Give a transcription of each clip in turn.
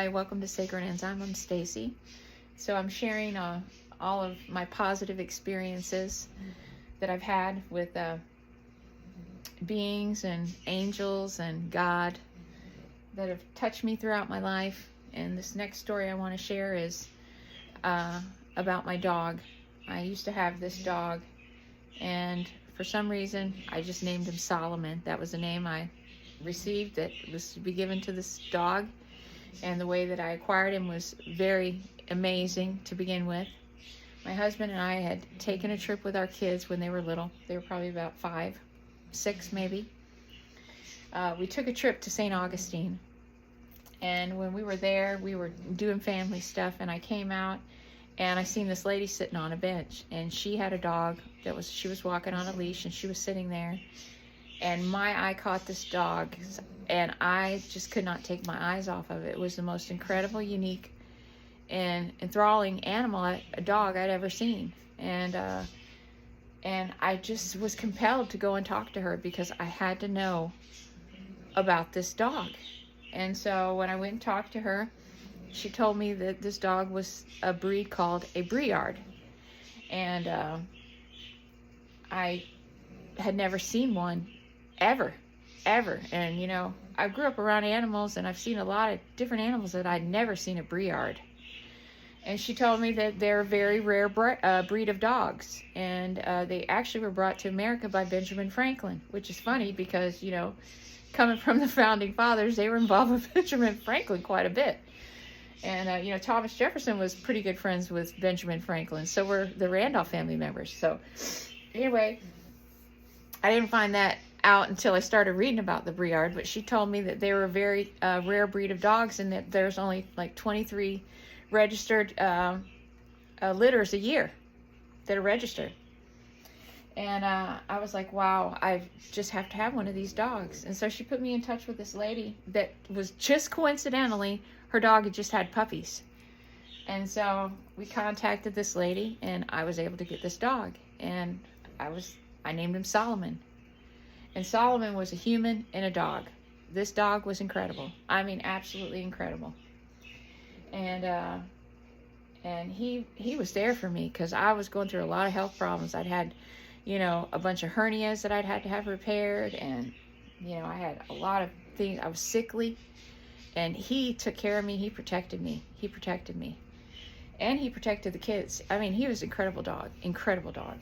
Hi, welcome to Sacred Enzyme. I'm Stacy. So I'm sharing all of my positive experiences that I've had with beings and angels and God that have touched me throughout my life. And this next story I want to share is about my dog. I used to have this dog, and for some reason I just named him Solomon. That was the name I received that was to be given to this dog. And the way that I acquired him was very amazing to begin with. My husband and I had taken a trip with our kids when they were little. They were probably about 5, 6 maybe. We took a trip to St. Augustine. And when we were there, we were doing family stuff. And I came out and I seen this lady sitting on a bench. And she had a dog she was walking on a leash, and she was sitting there. And my eye caught this dog, and I just could not take my eyes off of it. It was the most incredible, unique, and enthralling animal, a dog I'd ever seen. And I just was compelled to go and talk to her because I had to know about this dog. And so when I went and talked to her, she told me that this dog was a breed called a Briard. And I had never seen one ever. And you know, I grew up around animals, and I've seen a lot of different animals that I'd never seen a Briard. And she told me that they're a very rare breed of dogs, and they actually were brought to America by Benjamin Franklin, which is funny because, you know, coming from the founding fathers, they were involved with Benjamin Franklin quite a bit. And you know, Thomas Jefferson was pretty good friends with Benjamin Franklin, so were the Randolph family members. So anyway, I didn't find that out until I started reading about the Briard, but she told me that they were a very rare breed of dogs, and that there's only like 23 registered litters a year that are registered. And I was like, wow, I just have to have one of these dogs. And so she put me in touch with this lady that was just coincidentally, her dog had just had puppies. And so we contacted this lady, and I was able to get this dog. And I named him Solomon. And Solomon was a human and a dog. This dog was incredible. I mean, absolutely incredible. And he was there for me because I was going through a lot of health problems. I'd had, you know, a bunch of hernias that I'd had to have repaired, and you know, I had a lot of things. I was sickly, and he took care of me. He protected me. And he protected the kids. I mean, he was an incredible dog.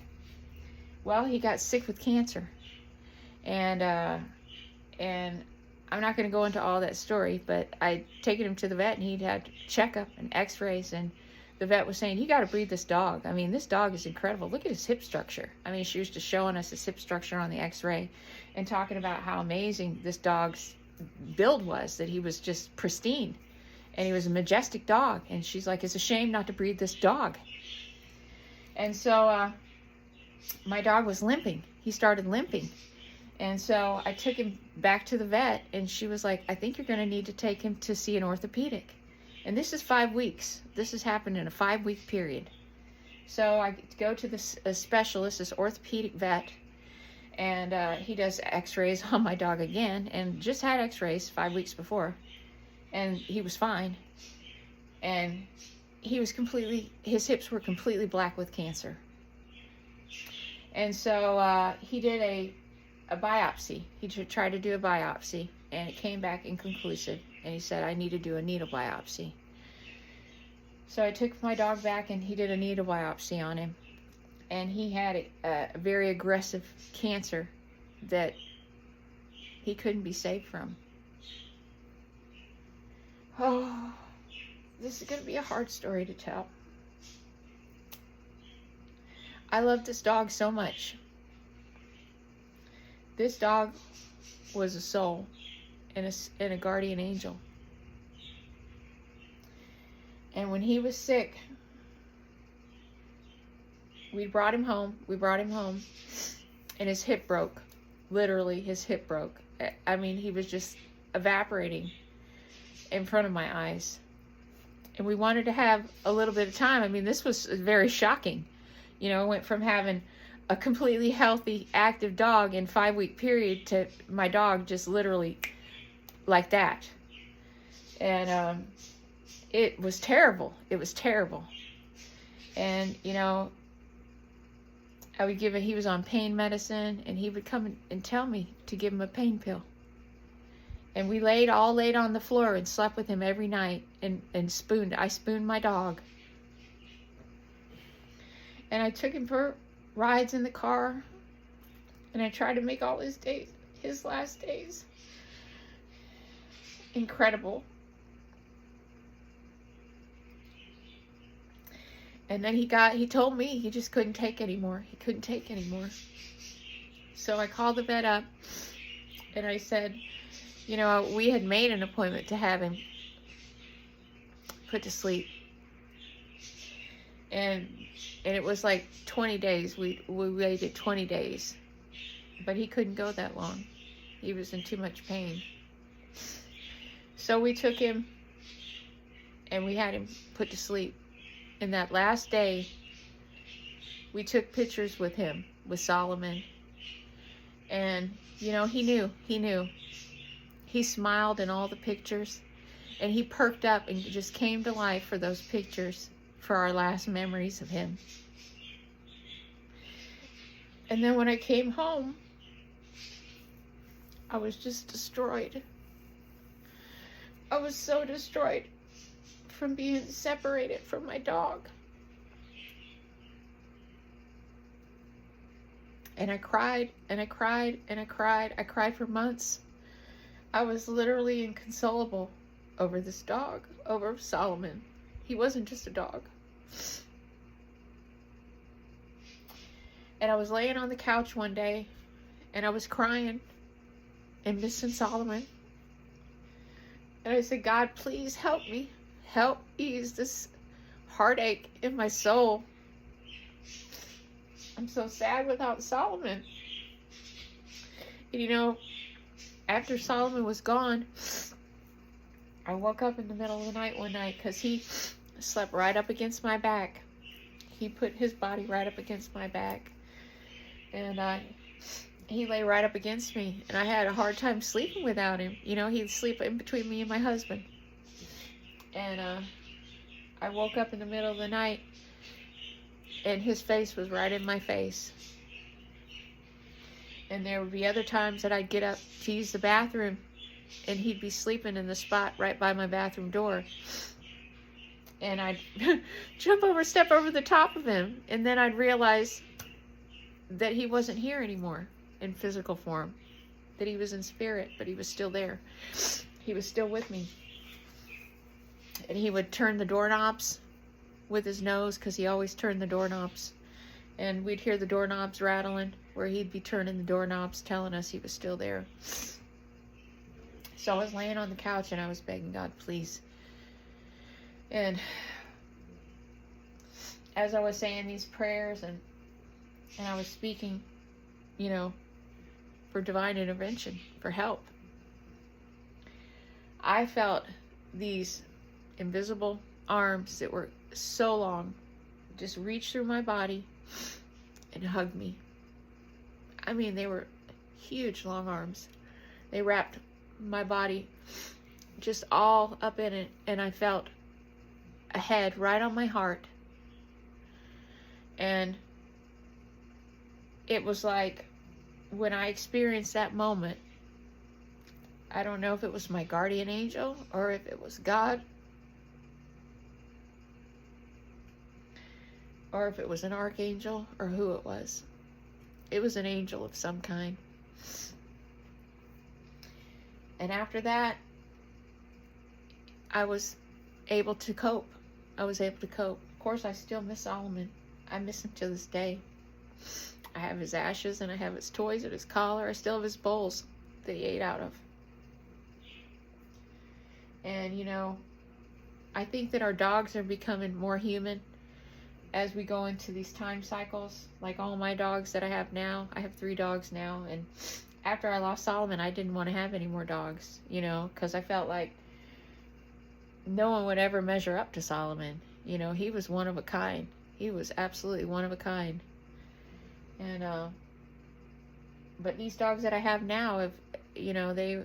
Well, he got sick with cancer. And I'm not going to go into all that story, but I'd taken him to the vet, and he'd had checkup and x-rays, and the vet was saying, you got to breed this dog. I mean, this dog is incredible. Look at his hip structure. I mean, she was just showing us his hip structure on the x-ray and talking about how amazing this dog's build was, that he was just pristine, and he was a majestic dog. And she's like, it's a shame not to breed this dog. And so my dog was limping. He started limping. And so I took him back to the vet, and she was like, I think you're going to need to take him to see an orthopedic. And this is 5 weeks. This has happened in a 5-week period. So I go to this specialist, this orthopedic vet, and he does x-rays on my dog again, and just had x-rays 5 weeks before. And he was fine. And his hips were completely black with cancer. And so he did a biopsy. He tried to do a biopsy, and it came back inconclusive. And he said, I need to do a needle biopsy. So I took my dog back, and he did a needle biopsy on him. And he had a very aggressive cancer that he couldn't be saved from. Oh, this is going to be a hard story to tell. I love this dog so much. This dog was a soul and a guardian angel. And when he was sick, we brought him home, and his hip broke. Literally, his hip broke. I mean, he was just evaporating in front of my eyes. And we wanted to have a little bit of time. I mean, this was very shocking. You know, I went from having a completely healthy, active dog in 5-week period to my dog just literally like that. And it was terrible. It was terrible. And, you know, I would give it, he was on pain medicine, and he would come and tell me to give him a pain pill. And we all laid on the floor and slept with him every night, and I spooned my dog. And I took him for rides in the car, and I tried to make all his last days incredible. And then he told me he just couldn't take anymore. He couldn't take anymore. So I called the vet up, and I said, you know, we had made an appointment to have him put to sleep. And it was like 20 days. We waited 20 days. But he couldn't go that long. He was in too much pain. So we took him, and we had him put to sleep. And that last day, we took pictures with him, with Solomon. And, you know, he knew. He smiled in all the pictures. And he perked up and just came to life for those pictures, for our last memories of him. And then when I came home, I was just destroyed. I was so destroyed from being separated from my dog. And I cried, and I cried, and I cried. I cried for months. I was literally inconsolable over this dog, over Solomon. He wasn't just a dog. And I was laying on the couch one day, and I was crying and missing Solomon. And I said, God, please help me. Help ease this heartache in my soul. I'm so sad without Solomon. And you know, after Solomon was gone, I woke up in the middle of the night one night because he slept right up against my back. He put his body right up against my back. And he lay right up against me. And I had a hard time sleeping without him. You know, he'd sleep in between me and my husband. And I woke up in the middle of the night, and his face was right in my face. And there would be other times that I'd get up to use the bathroom, and he'd be sleeping in the spot right by my bathroom door. And I'd step over the top of him, and then I'd realize that he wasn't here anymore in physical form, that he was in spirit, but he was still there. He was still with me. And he would turn the doorknobs with his nose, because he always turned the doorknobs. And we'd hear the doorknobs rattling, where he'd be turning the doorknobs, telling us he was still there. So I was laying on the couch, and I was begging God, please. And as I was saying these prayers, and I was speaking, you know, for divine intervention, for help, I felt these invisible arms that were so long just reach through my body and hug me. I mean, they were huge, long arms. They wrapped my body just all up in it, and I felt a head right on my heart. And it was like, when I experienced that moment, I don't know if it was my guardian angel or if it was God, or if it was an archangel, or who it was. It was an angel of some kind. And after that, I was able to cope. Of course, I still miss Solomon. I miss him to this day. I have his ashes, and I have his toys and his collar. I still have his bowls that he ate out of. And, you know, I think that our dogs are becoming more human as we go into these time cycles. Like all my dogs that I have now, I have 3 dogs now, and after I lost Solomon, I didn't want to have any more dogs, you know, because I felt like no one would ever measure up to Solomon. You know, he was one of a kind. He was absolutely one of a kind. And but these dogs that I have now, have, you know, they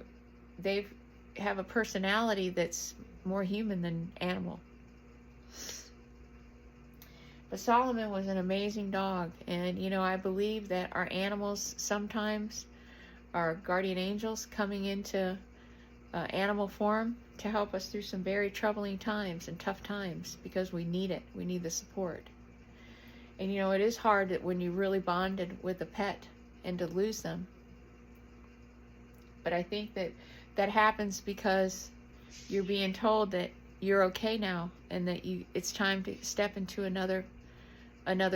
have a personality that's more human than animal. But Solomon was an amazing dog. And, you know, I believe that our animals sometimes are guardian angels coming into animal form to help us through some very troubling times and tough times, because we need it. We need the support. And, you know, it is hard that when you really bonded with a pet and to lose them. But I think that that happens because you're being told that you're okay now, and that it's time to step into another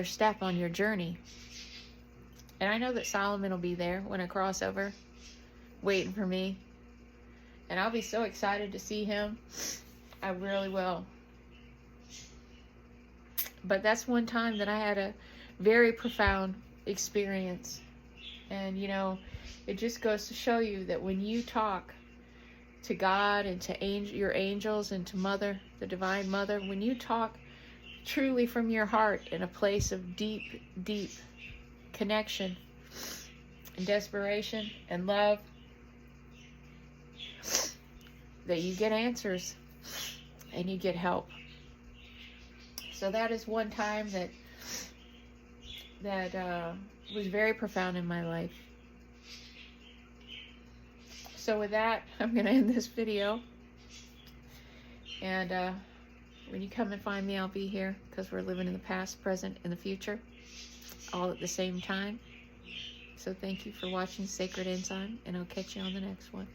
step on your journey. And I know that Solomon will be there when I cross over, waiting for me. And I'll be so excited to see him. I really will. But that's one time that I had a very profound experience. And, you know, it just goes to show you that when you talk to God and to your angels and to Mother, the Divine Mother, when you talk truly from your heart in a place of deep, deep connection and desperation and love, that you get answers and you get help. So that is one time that was very profound in my life. So with that, I'm going to end this video. And when you come and find me, I'll be here, because we're living in the past, present, and the future, all at the same time. So thank you for watching Sacred Enzyme, and I'll catch you on the next one.